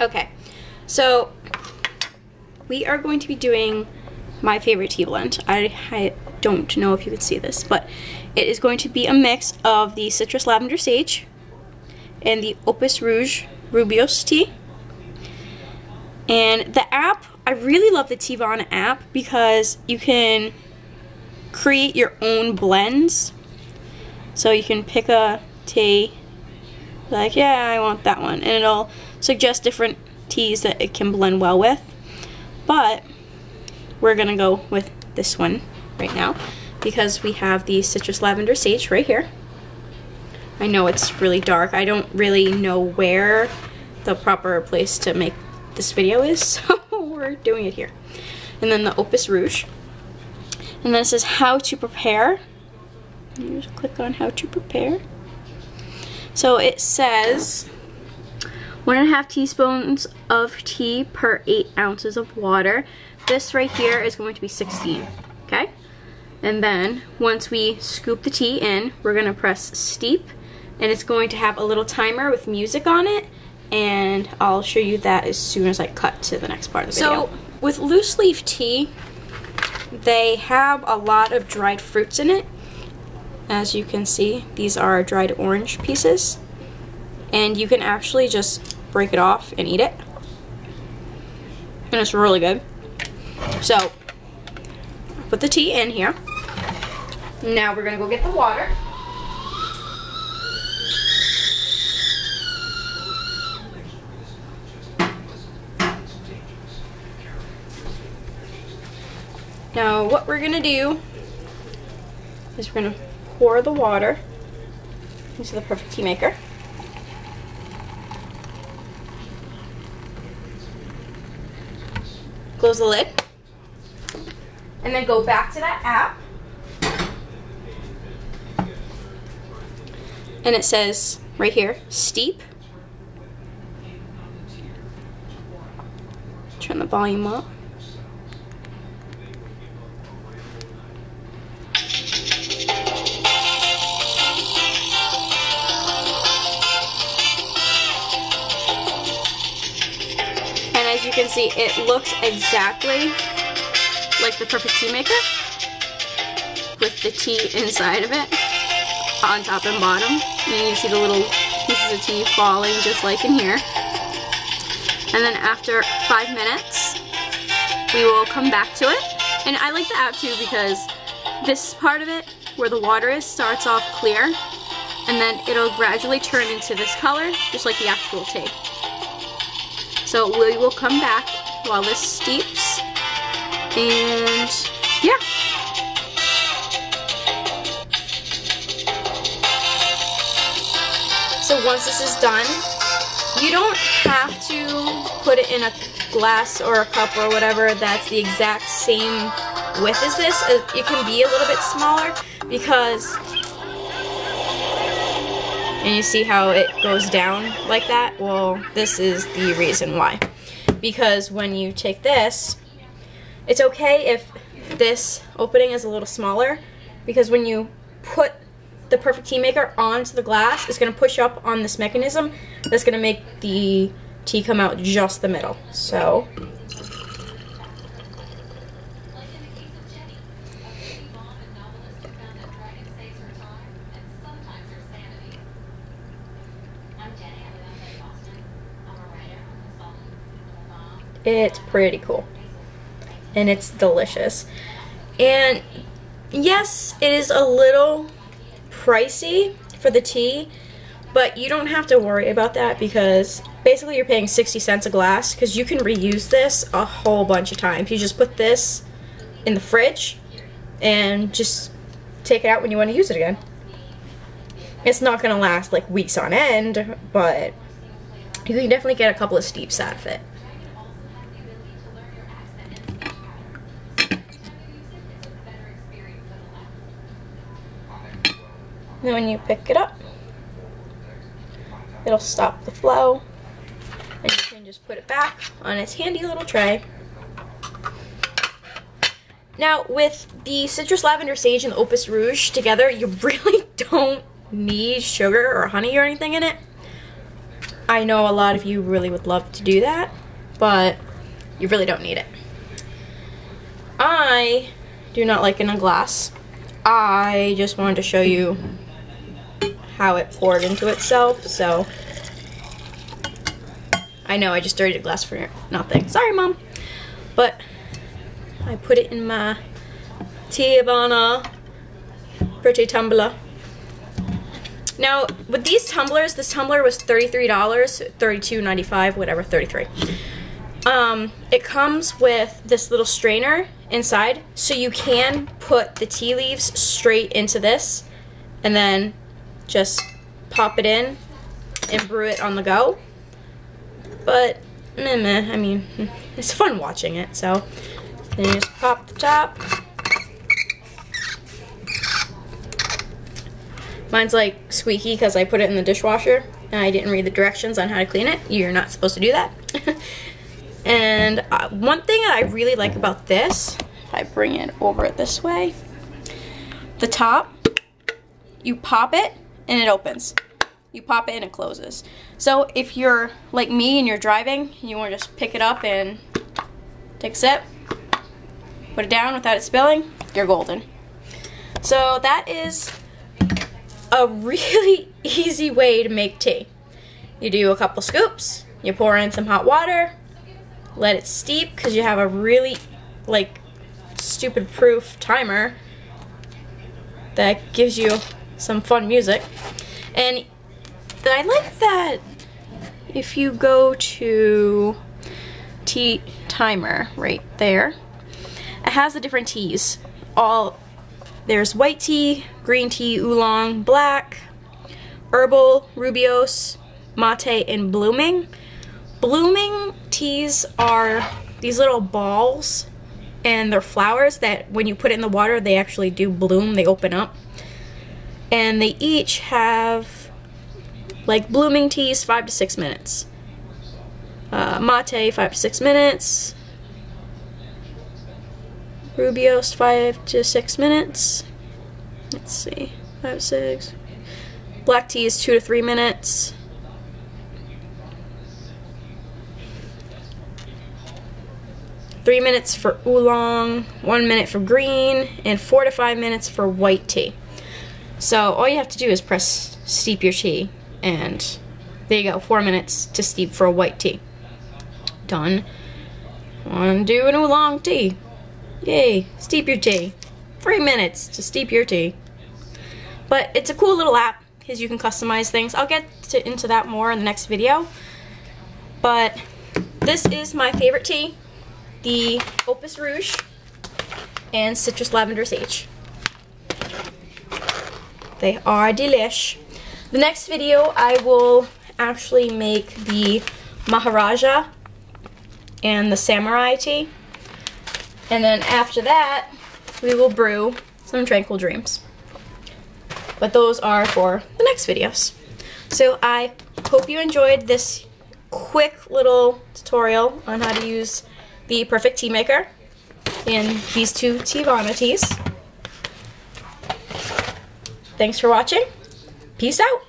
Okay, so we are going to be doing my favorite tea blend. I don't know if you can see this, but it is going to be a mix of the Citrus Lavender Sage and the Opus Rouge Rooibos tea. And the app, I really love the Teavana app because you can create your own blends. So you can pick a tea, like, yeah, I want that one, and it'll suggest different teas that it can blend well with. But we're gonna go with this one right now because we have the Citrus Lavender Sage right here. I know it's really dark. I don't really know where the proper place to make this video is, so we're doing it here. And then the Opus Rouge. And then it says how to prepare. You just click on how to prepare. So it says 1.5 teaspoons of tea per 8 ounces of water. This right here is going to be 16, okay? And then once we scoop the tea in, we're gonna press steep, and it's going to have a little timer with music on it, and I'll show you that as soon as I cut to the next part of the video. So with loose leaf tea, they have a lot of dried fruits in it. As you can see, these are dried orange pieces, and you can actually just break it off and eat it, and it's really good. So put the tea in here. Now we're gonna go get the water. Now what we're gonna do is we're gonna pour the water into the perfect tea maker. Close the lid. And then go back to that app. And it says right here, steep. Turn the volume up. And as you can see, it looks exactly like the perfect tea maker, with the tea inside of it, on top and bottom. And you see the little pieces of tea falling just like in here. And then after 5 minutes, we will come back to it. And I like the app too because this part of it, where the water is, starts off clear, and then it'll gradually turn into this color, just like the actual tea. So we will come back while this steeps, and yeah. So once this is done, you don't have to put it in a glass or a cup or whatever that's the exact same width as this. It can be a little bit smaller because, and you see how it goes down like that? Well, this is the reason why. Because when you take this, it's okay if this opening is a little smaller, because when you put the perfect tea maker onto the glass, it's going to push up on this mechanism that's going to make the tea come out just the middle. So it's pretty cool, and it's delicious. And yes, it is a little pricey for the tea, but you don't have to worry about that because basically you're paying 60 cents a glass, because you can reuse this a whole bunch of times. You just put this in the fridge and just take it out when you want to use it again. It's not going to last like weeks on end, but you can definitely get a couple of steeps out of it. And then when you pick it up, it'll stop the flow, and you can just put it back on its handy little tray. Now, with the Citrus Lavender Sage and the Opus Rouge together, you really don't need sugar or honey or anything in it. I know a lot of you really would love to do that, but you really don't need it. I do not like it in a glass. I just wanted to show you how it poured into itself, so I know I just dirtied a glass for nothing. Sorry, Mom. But I put it in my Teavana birthday tumbler. Now, with these tumblers, this tumbler was $33, $32.95, whatever, 33. It comes with this little strainer inside, so you can put the tea leaves straight into this and then just pop it in and brew it on the go. But, I mean, it's fun watching it, so then you just pop the top. Mine's like squeaky because I put it in the dishwasher and I didn't read the directions on how to clean it. You're not supposed to do that. And one thing that I really like about this, if I bring it over this way, the top, you pop it and it opens. You pop it and it closes. So if you're like me and you're driving, you want to just pick it up and take a sip, put it down without it spilling, you're golden. So that is a really easy way to make tea. You do a couple scoops, you pour in some hot water, let it steep because you have a really like stupid proof timer that gives you some fun music. And I like that if you go to tea timer right there, it has the different teas. There's white tea, green tea, oolong, black, herbal, rubios, mate, and blooming. Blooming teas are these little balls, and they're flowers that when you put it in the water, they actually do bloom, they open up. And they each have, like blooming teas, 5 to 6 minutes. Mate, 5 to 6 minutes. Rubios, 5 to 6 minutes. Let's see, 5, 6. Black tea is 2 to 3 minutes. Three minutes for oolong, 1 minute for green, and 4 to 5 minutes for white tea. So all you have to do is press steep your tea, and there you go, 4 minutes to steep for a white tea. Done. Want to do an oolong tea. Yay, steep your tea. 3 minutes to steep your tea. But it's a cool little app because you can customize things. I'll get into that more in the next video. But this is my favorite tea, the Opus Rouge and Citrus Lavender Sage. They are delish. The next video I will actually make the Maharaja and the Samurai tea. And then after that, we will brew some Tranquil Dreams. But those are for the next videos. So I hope you enjoyed this quick little tutorial on how to use the Perfect Tea Maker in these two Teavana teas. Thanks for watching. Peace out.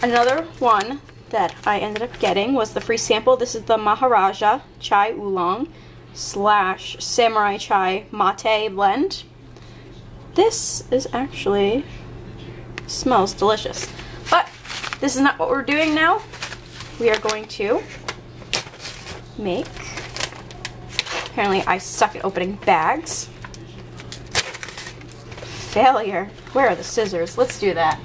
Another one that I ended up getting was the free sample. This is the Maharaja Chai Oolong / Samurai Chai Mate blend. This is actually smells delicious. But this is not what we're doing now. We are going to make, apparently I suck at opening bags. Failure. Where are the scissors? Let's do that.